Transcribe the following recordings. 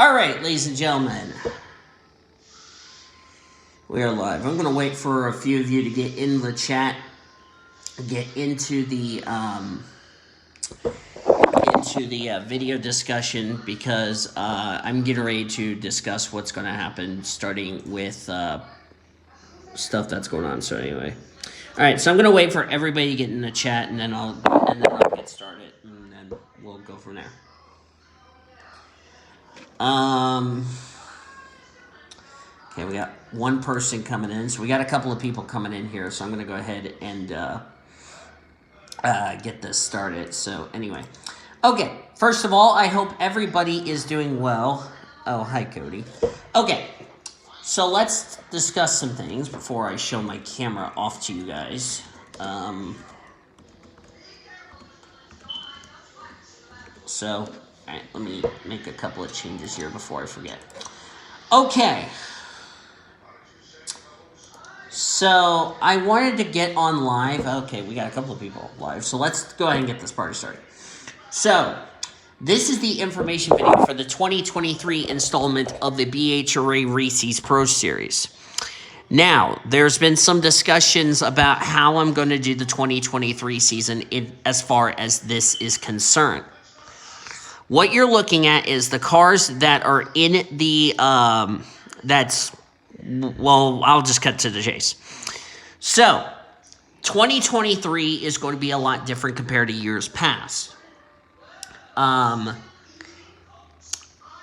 Alright, ladies and gentlemen. We are live. I'm going to wait for a few of you to get in the chat. Get into the video discussion because I'm getting ready to discuss what's going to happen starting with stuff that's going on. So anyway. Alright, so I'm going to wait for everybody to get in the chat and then I'll get started and then we'll go from there. Okay, we got one person coming in, so we got a couple of people coming in here, so I'm going to go ahead and get this started. So anyway, okay, first of all, I hope everybody is doing well. Oh, hi, Cody. Okay, so let's discuss some things before I show my camera off to you guys. So... Alright, let me make a couple of changes here before I forget. Okay. So, I wanted to get on live. Okay, we got a couple of people live. So, let's go ahead and get this party started. So, this is the information video for the 2023 installment of the BHRA Reese's Pro Series. Now, there's been some discussions about how I'm going to do the 2023 season as far as this is concerned. What you're looking at is the cars that are in the, well, I'll just cut to the chase. So, 2023 is going to be a lot different compared to years past. I've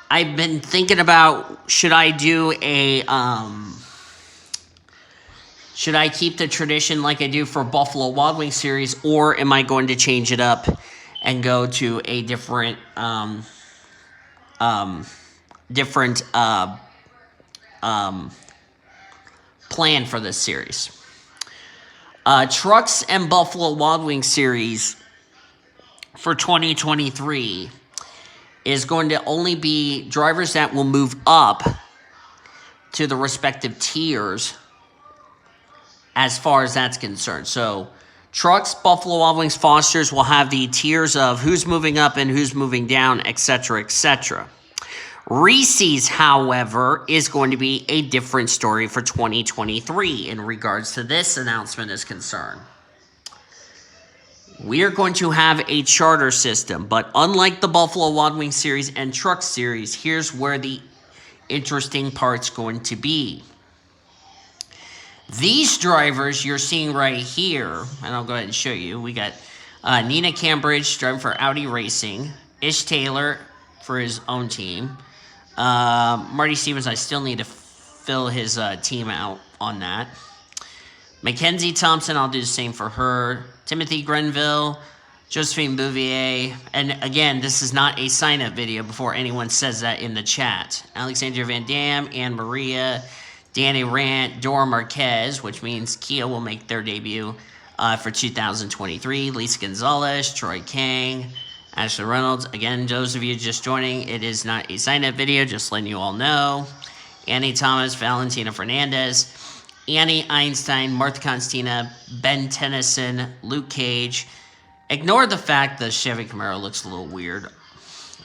been thinking about, should I do a, should I keep the tradition like I do for Buffalo Wild Wings series, or am I going to change it up and go to a different, plan for this series. Trucks and Buffalo Wild Wings series for 2023 is going to only be drivers that will move up to the respective tiers as far as that's concerned. So, Trucks, Buffalo Wild Wings, Fosters will have the tiers of who's moving up and who's moving down, etc., etc. Reese's, however, is going to be a different story for 2023 in regards to this announcement is concerned. We are going to have a charter system, but unlike the Buffalo Wild Wings series and Truck series, here's where the interesting part's going to be. These drivers you're seeing right here, and I'll go ahead and show you. We got Nina Cambridge driving for Audi Racing. Ish Taylor for his own team. Marty Stevens, I still need to fill his team out on that. Mackenzie Thompson, I'll do the same for her. Timothy Grenville. Josephine Bouvier. And again, this is not a sign-up video before anyone says that in the chat. Alexandra Van Dam, Anne Maria, Danny Rant, Dora Marquez, which means Kia will make their debut for 2023. Lisa Gonzalez, Troy Kang, Ashley Reynolds. Again, those of you just joining, it is not a sign-up video, just letting you all know. Annie Thomas, Valentina Fernandez, Annie Einstein, Martha Constina, Ben Tennyson, Luke Cage. Ignore the fact the Chevy Camaro looks a little weird.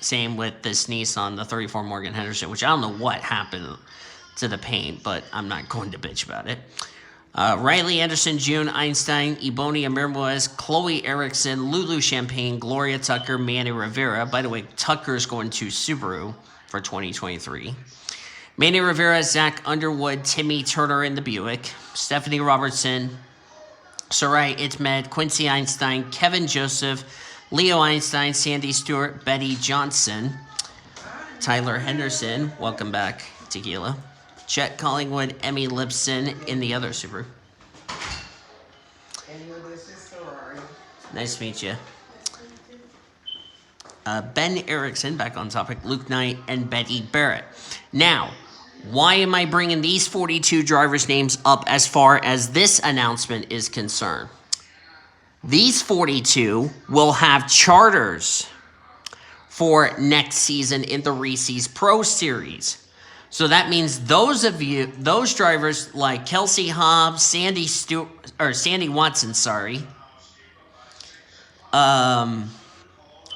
Same with this Nissan, the 34 Morgan Henderson, which I don't know what happened to the paint, but I'm not going to bitch about it. Riley Anderson, June Einstein, Ebony Amirmoez, Chloe Erickson, Lulu Champagne, Gloria Tucker, Manny Rivera. By the way, Tucker's going to Subaru for 2023. Manny Rivera, Zach Underwood, Timmy Turner in the Buick, Stephanie Robertson, Sarai Itmed, Quincy Einstein, Kevin Joseph, Leo Einstein, Sandy Stewart, Betty Johnson, Tyler Henderson, welcome back, Tequila. Chet Collingwood, Emmy Lipson in the other Subaru. Nice to meet you. Ben Erickson, back on topic, Luke Knight, and Betty Barrett. Now, why am I bringing these 42 drivers' names up as far as this announcement is concerned? These 42 will have charters for next season in the Reese's Pro Series. So that means those drivers like Kelsey Hobbs, Sandy Watson,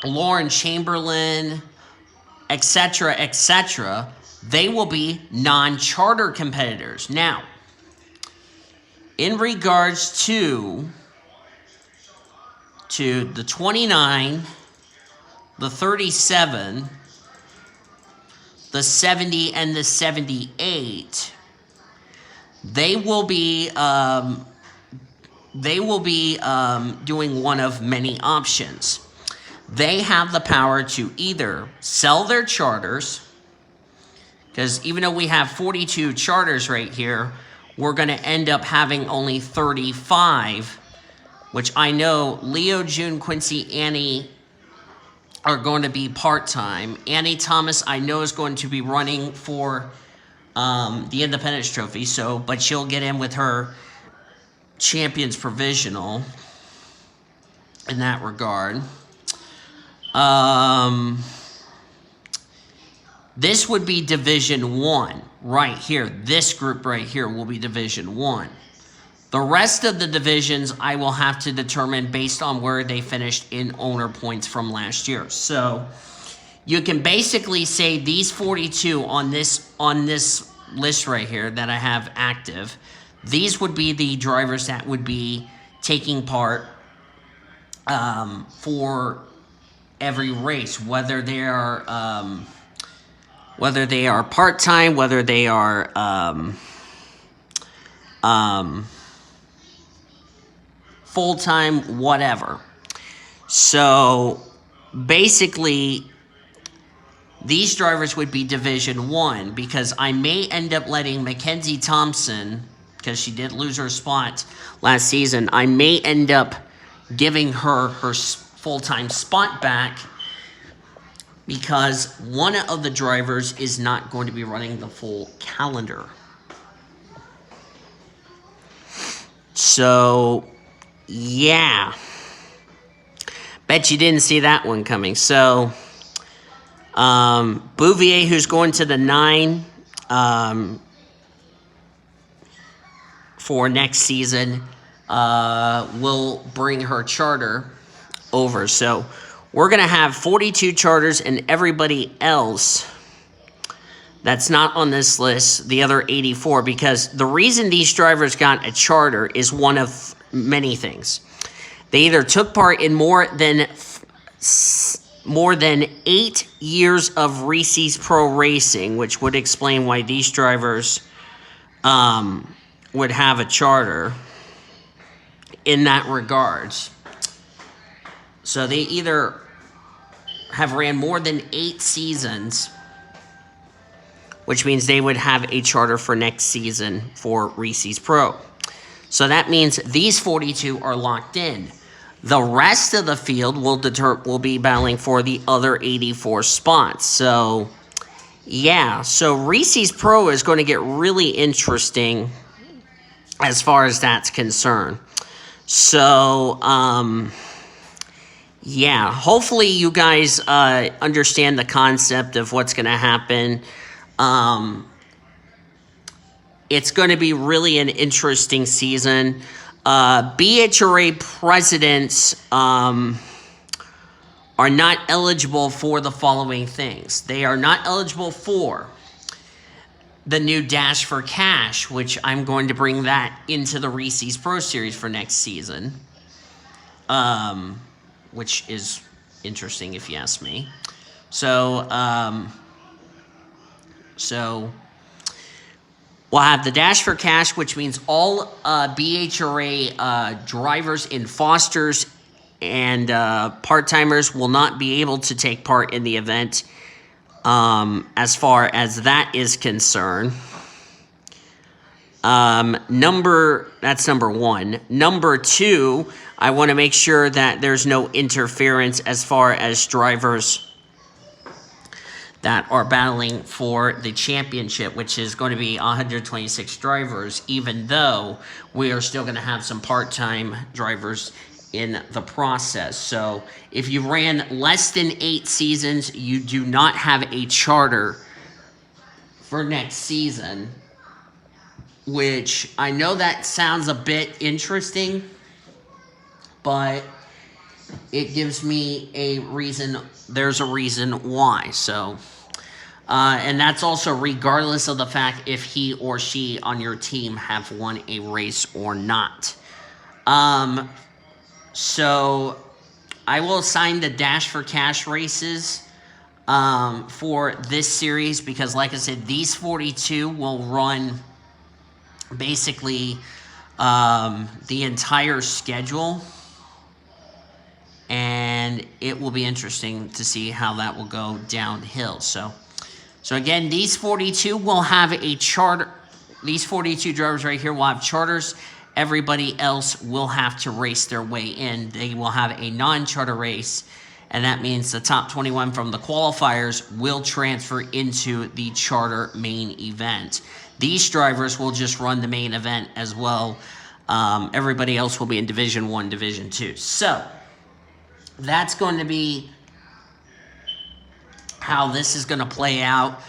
Lauren Chamberlain, etc., etc., they will be non-charter competitors. Now, in regards to the 29, the 37, the 70, and the 78, they will be doing one of many options. They have the power to either sell their charters, because even though we have 42 charters right here, we're going to end up having only 35, which I know Leo, June, Quincy, Annie are going to be part-time. Annie Thomas, I know, is going to be running for the Independence Trophy, but she'll get in with her Champions Provisional in that regard. This would be Division 1 right here. This group right here will be Division 1. The rest of the divisions I will have to determine based on where they finished in owner points from last year. So you can basically say these 42 on this list right here that I have active, these would be the drivers that would be taking part for every race, whether they are part-time, whether they are full-time, whatever. So basically, these drivers would be Division 1, because I may end up letting Mackenzie Thompson, because she did lose her spot last season, I may end up giving her full-time spot back, because one of the drivers is not going to be running the full calendar. So, yeah. Bet you didn't see that one coming. So, Bouvier, who's going to the 9 for next season, will bring her charter over. So, we're going to have 42 charters, and everybody else that's not on this list, the other 84, because the reason these drivers got a charter is one of many things. They either took part in more than 8 years of Reese's Pro Racing, which would explain why these drivers would have a charter in that regards. So they either have ran more than 8 seasons, which means they would have a charter for next season for Reese's Pro. So that means these 42 are locked in. The rest of the field will be battling for the other 84 spots. So, yeah. So Reese's Pro is going to get really interesting as far as that's concerned. So, yeah. Hopefully you guys understand the concept of what's going to happen. It's going to be really an interesting season. BHRA presidents are not eligible for the following things. They are not eligible for the new Dash for Cash, which I'm going to bring that into the Reese's Pro Series for next season, which is interesting if you ask me. So we'll have the Dash for Cash, which means all BHRA drivers in Fosters and part-timers will not be able to take part in the event as far as that is concerned. That's number 1. Number 2, I want to make sure that there's no interference as far as drivers that are battling for the championship, which is going to be 126 drivers, even though we are still going to have some part-time drivers in the process. So if you ran less than 8 seasons, you do not have a charter for next season, which I know that sounds a bit interesting, but it gives me a reason. There's a reason why. So And that's also regardless of the fact if he or she on your team have won a race or not. So I will assign the Dash for Cash races for this series because, like I said, these 42 will run basically the entire schedule. And it will be interesting to see how that will go downhill. So again, these 42 will have a charter. These 42 drivers right here will have charters. Everybody else will have to race their way in. They will have a non-charter race, and that means the top 21 from the qualifiers will transfer into the charter main event. These drivers will just run the main event as well. Everybody else will be in Division 1, Division 2. So that's going to be how this is going to play out.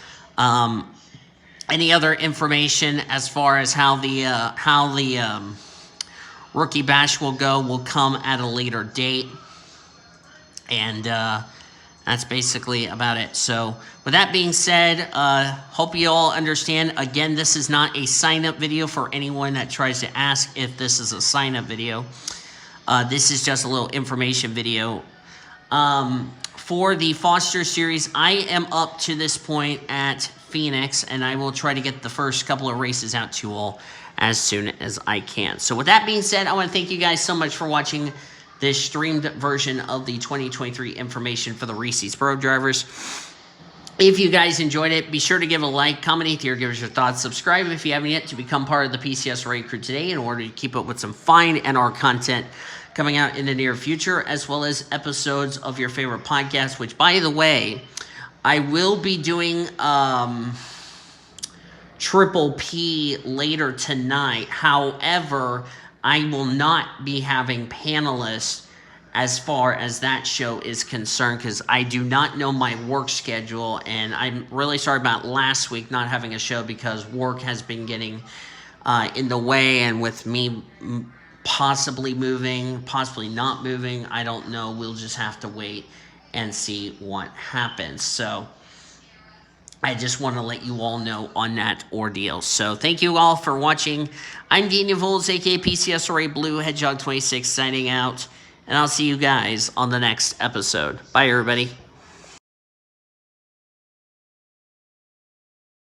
Any other information as far as how the rookie bash will go will come at a later date, and that's basically about it. So with that being said, hope you all understand. Again, this is not a sign-up video for anyone that tries to ask if this is a sign-up video. This is just a little information video. For the Foster Series, I am up to this point at Phoenix, and I will try to get the first couple of races out to you all as soon as I can. So with that being said, I want to thank you guys so much for watching this streamed version of the 2023 information for the Reese's Pro Drivers. If you guys enjoyed it, be sure to give a like, comment here, give us your thoughts, subscribe if you haven't yet to become part of the PCSRA crew today in order to keep up with some fine NR content coming out in the near future, as well as episodes of your favorite podcasts, which, by the way, I will be doing Triple P later tonight. However, I will not be having panelists as far as that show is concerned because I do not know my work schedule, and I'm really sorry about last week not having a show because work has been getting in the way, and with me possibly moving, possibly not moving, I don't know. We'll just have to wait and see what happens. So I just want to let you all know on that ordeal. So thank you all for watching. I'm Dean Vols, aka PCSRA Blue Hedgehog 26, signing out, and I'll see you guys on the next episode. Bye, everybody.